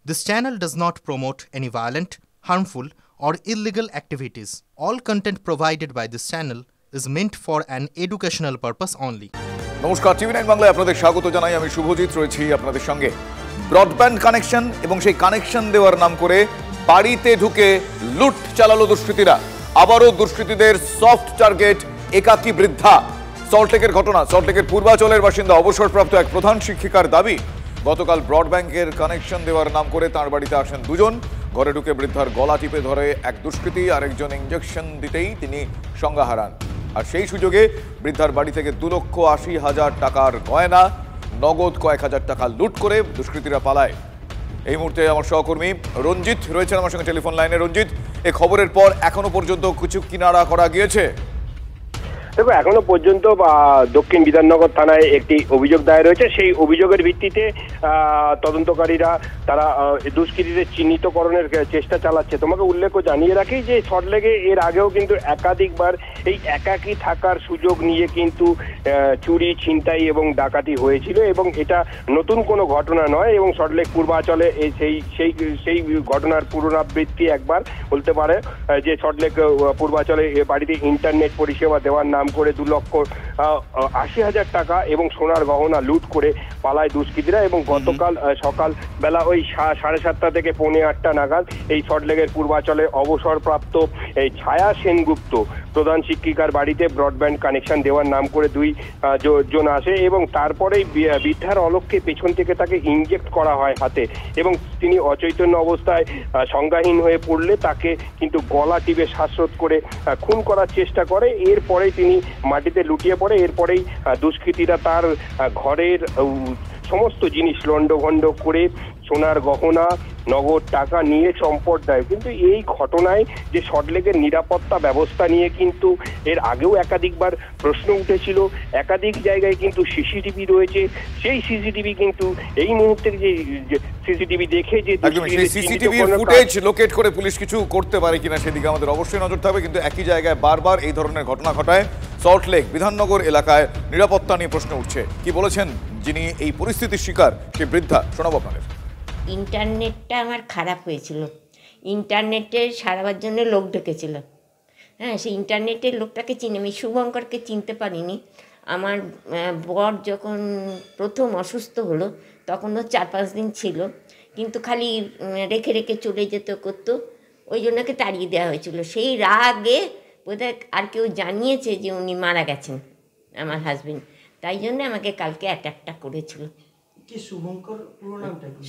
This channel does not promote any violent, harmful, or illegal activities. All content provided by this channel is meant for an educational purpose only. নমস্কার, TV 9 বাংলায় আপনাদের স্বাগত জানাই। আমি শুভজিৎ রয়েছি আপনাদের সঙ্গে। ব্রডব্যান্ড কানেকশন এবং সেই কানেকশন দেওয়ার নাম করে বাড়িতে ঢুকে লুট চালালো দুষ্কৃতীরা। আবারও দুষ্কৃতীদের সফট টার্গেট একাকী বৃদ্ধা। সল্টলেকের ঘটনা, সল্টলেকের পূর্বাচলের বাসিন্দা অবসরপ্রাপ্ত এক প্রধান শিক্ষিকার দাবি, গতকাল ব্রডব্যান্ডের কানেকশন দেওয়ার নাম করে তাঁর বাড়িতে আসেন দুজন। ঘরে ঢুকে বৃদ্ধার গলা টিপে ধরে এক দুষ্কৃতী, আরেকজন ইঞ্জেকশন দিতেই তিনি সংজ্ঞা হারান। আর সেই সুযোগে বৃদ্ধার বাড়ি থেকে 2,80,000 টাকার গয়না, নগদ কয়েক হাজার টাকা লুট করে দুষ্কৃতীরা পালায়। এই মুহূর্তে আমার সহকর্মী রঞ্জিত রয়েছেন আমার সঙ্গে টেলিফোন লাইনে। রঞ্জিত, এই খবরের পর এখনো পর্যন্ত কিছু কিনারা করা গিয়েছে? দেখো, এখনো পর্যন্ত দক্ষিণ বিধাননগর থানায় একটি অভিযোগ দায়ের হয়েছে। সেই অভিযোগের ভিত্তিতে তদন্তকারীরা তারা দুষ্কৃতীদের চিহ্নিতকরণের চেষ্টা চালাচ্ছে। তোমাকে উল্লেখ জানিয়ে রাখি যে সল্টলেকে এর আগেও কিন্তু একাধিকবার এই একাকী থাকার সুযোগ নিয়ে কিন্তু চুরি, ছিনতাই এবং ডাকাতি হয়েছিল, এবং এটা নতুন কোনো ঘটনা নয়। এবং সল্টলেক পূর্বাচলে সেই ঘটনার পুনরাবৃত্তি একবার বলতে পারে যে সল্টলেক পূর্বাচলে বাড়িতে ইন্টারনেট পরিষেবা দেওয়ার নাম করে 2,80,000 টাকা এবং সোনার গহনা লুট করে পালায় দুষ্কৃতীরা। এবং গতকাল সকাল বেলা ওই 7:30 থেকে 8:45 নাগাদ এই সল্টলেকের পূর্বাচলে অবসরপ্রাপ্ত এই ছায়া সেনগুপ্ত প্রধান শিক্ষিকার বাড়িতে ব্রডব্যান্ড কানেকশন দেওয়ার নাম করে দুজন আসে, এবং তারপরেই বৃদ্ধার অলক্ষ্যে পেছন থেকে তাকে ইনজেক্ট করা হয় হাতে, এবং তিনি অচৈতন্য অবস্থায় সংজ্ঞাহীন হয়ে পড়লে তাকে কিন্তু গলা টিপে শ্বাসরোধ করে খুন করার চেষ্টা করে। এরপরেই তিনি মাটিতে লুটিয়ে পড়ে। এরপরেই দুষ্কৃতীরা তার ঘরের সমস্ত জিনিস লণ্ডভণ্ড করে সোনার গহনা, নগদ টাকা নিয়ে চম্পট দেয়। কিন্তু এই ঘটনায় যে সল্টলেকের নিরাপত্তা ব্যবস্থা নিয়ে কিন্তু এর আগেও একাধিকবার প্রশ্ন উঠেছিল। একাধিক জায়গায় কিন্তু সিসিটিভি রয়েছে। সেই সিসিটিভি কিন্তু এই মুহূর্তে যে সিসিটিভি দেখে যে সিসিটিভি ফুটেজ লোকেট করে পুলিশ কিছু করতে পারে কিনা সেদিকে আমাদের অবশ্যই নজর থাকবে। কিন্তু একই জায়গায় বারবার এই ধরনের ঘটনা ঘটায় সল্টলেক বিধাননগর এলাকায় নিরাপত্তা নিয়ে প্রশ্ন উঠছে। কি বলেছেন যিনি এই পরিস্থিতির শিকার, সেই বৃদ্ধা, শোনাবো আপনাদের। ইন্টারনেটটা আমার খারাপ হয়েছিল, ইন্টারনেটে সারাবার জন্য লোক ঢুকেছিল। হ্যাঁ, সেই ইন্টারনেটের লোকটাকে চিনি, আমি শুভঙ্করকে চিনতে পারিনি। আমার বর যখন প্রথম অসুস্থ হলো তখনও 4-5 দিন ছিল, কিন্তু খালি রেখে রেখে চলে যেতে করতো, ওই জন্যকে তাড়িয়ে দেওয়া হয়েছিল। সেই রাগে বোধহয় আর কেউ জানিয়েছে যে উনি মারা গেছেন, আমার হাজবেন্ড, তাই জন্য আমাকে কালকে অ্যাটাকটা করেছিল।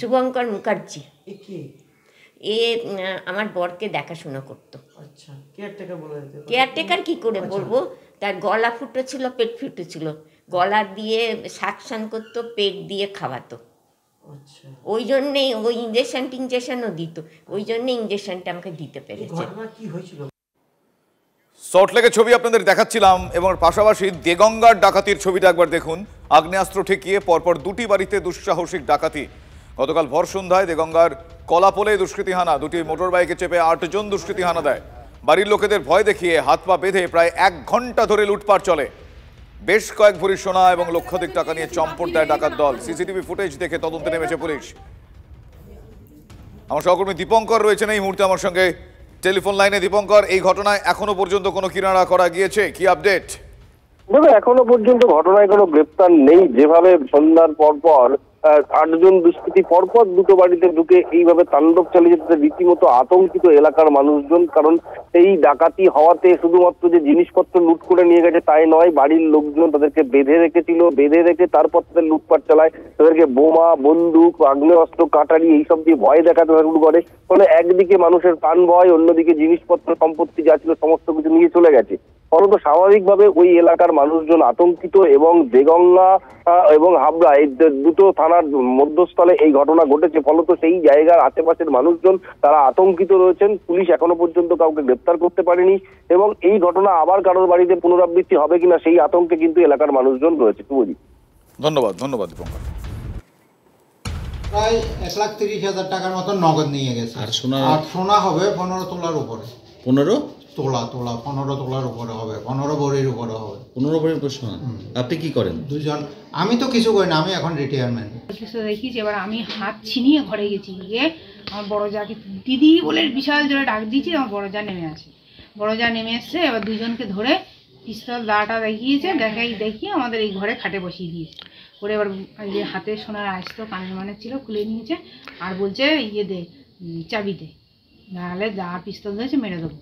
শুভঙ্কর মুখার্জি। এ আমার বরকে দেখাশোনা করতো। কেয়ারটেকার কি করে বলবো, তার গলা ফুটো ছিল, পেট ফুটো ছিল, গলা দিয়ে সাকশান করতো, পেট দিয়ে খাওয়াতো। ওই জন্যেই ওই ইঞ্জেকশনও দিত, ওই জন্যে ইঞ্জেকশনটা আমাকে দিতে পেরেছে। সল্টলেকের ছবি আপনাদের দেখাচ্ছিলাম, এবং পাশাপাশি দেগঙ্গার ডাকাতির ছবিটা একবার দেখুন। আগ্নেয়াস্ত্র ঠেকিয়ে পরপর 2টি বাড়িতে দুঃসাহসিক ডাকাতি। গতকাল ভর সন্ধ্যায় দেগঙ্গার কলাপোলে দুষ্কৃতী হানা, 2টি মোটর বাইকে চেপে 8 জন দুষ্কৃতী হানা দেয়। বাড়ির লোকেদের ভয় দেখিয়ে হাত পা বেঁধে প্রায় 1 ঘন্টা ধরে লুটপাট চলে। বেশ কয়েক ভরি সোনা এবং লক্ষাধিক টাকা নিয়ে চম্পট দেয় ডাকাত দল। সিসিটিভি ফুটেজ দেখে তদন্তে নেমেছে পুলিশ। আমার সহকর্মী দীপঙ্কর রয়েছেন এই মুহূর্তে আমার সঙ্গে টেলিফোন লাইনে। দীপঙ্কর, এই ঘটনায় এখনো পর্যন্ত কোনো কিনারা করা গিয়েছে? কি আপডেট? দেখো, এখনো পর্যন্ত ঘটনায় কোনো গ্রেপ্তার নেই। যেভাবে সন্ধ্যার পর 8 জন দুষ্কৃতী পরপর 2টো বাড়িতে ঢুকে এইভাবে তাণ্ডব চালিয়ে যেতে রীতিমতো আতঙ্কিত এলাকার মানুষজন। কারণ এই ডাকাতি হওয়াতে শুধুমাত্র যে জিনিসপত্র লুট করে নিয়ে গেছে তাই নয়, বাড়ির লোকজন তাদেরকে বেঁধে রেখেছিল, বেঁধে রেখে তারপর তাদের লুটপাট চালায়। তাদেরকে বোমা, বন্দুক, আগ্নেয়াস্ত্র, কাটারি এইসব দিয়ে ভয় দেখাতে শুরু করে। ফলে একদিকে মানুষের প্রাণ ভয়, অন্যদিকে জিনিসপত্র, সম্পত্তি যা ছিল সমস্ত কিছু নিয়ে চলে গেছে। ফলত স্বাভাবিকভাবে ওই এলাকার মানুষজন আতঙ্কিত, এবং দেগঙ্গা এবং হাবড়া এই 2টো থানার মধ্যস্থলে এই ঘটনা ঘটেছে। ফলত সেই জায়গার আশেপাশের মানুষজন তারা আতঙ্কিত রয়েছেন। পুলিশ এখনো পর্যন্ত কাউকে গ্রেপ্তার করতে পারেনি, এবং এই ঘটনা আবার কারোর বাড়িতে পুনরাবৃত্তি হবে কিনা সেই আতঙ্কে কিন্তু এলাকার মানুষজন রয়েছে। ধন্যবাদ দীপঙ্কর। প্রায় 1,30,000 টাকার মতো নগদ নিয়ে গেছে, আর সোনা হবে 15 তোলার উপরে। তোলা 15 তোলার উপরে হবে, 15 ভরির উপরে হবে। 15 ভরির প্রশ্ন। আপনি কি করেন? দুজন। আমি তো কিছু করি না, আমি এখন রিটায়ারমেন্ট। দেখিস এবার আমি হাত ছিনিয়ে ঘরে গেছি, গিয়ে আমার বড় যাকে দিদি বলে বিশাল জোরে ডাক দিয়েছি, আমার বড় যা নেমে আসে। বড় যা নেমে এসছে, এবার দুজনকে ধরে পিস্তল দাটা দেখিয়েছে, দেখিয়ে আমাদের এই ঘরে খাটে বসিয়ে দিয়েছে। করে এবার যে হাতে সোনার আসতো কানের মানে ছিল খুলে নিয়েছে, আর বলছে ইয়ে দে, চাবি দে, নাহলে যা পিস্তল ধরেছে মেরে দেবো।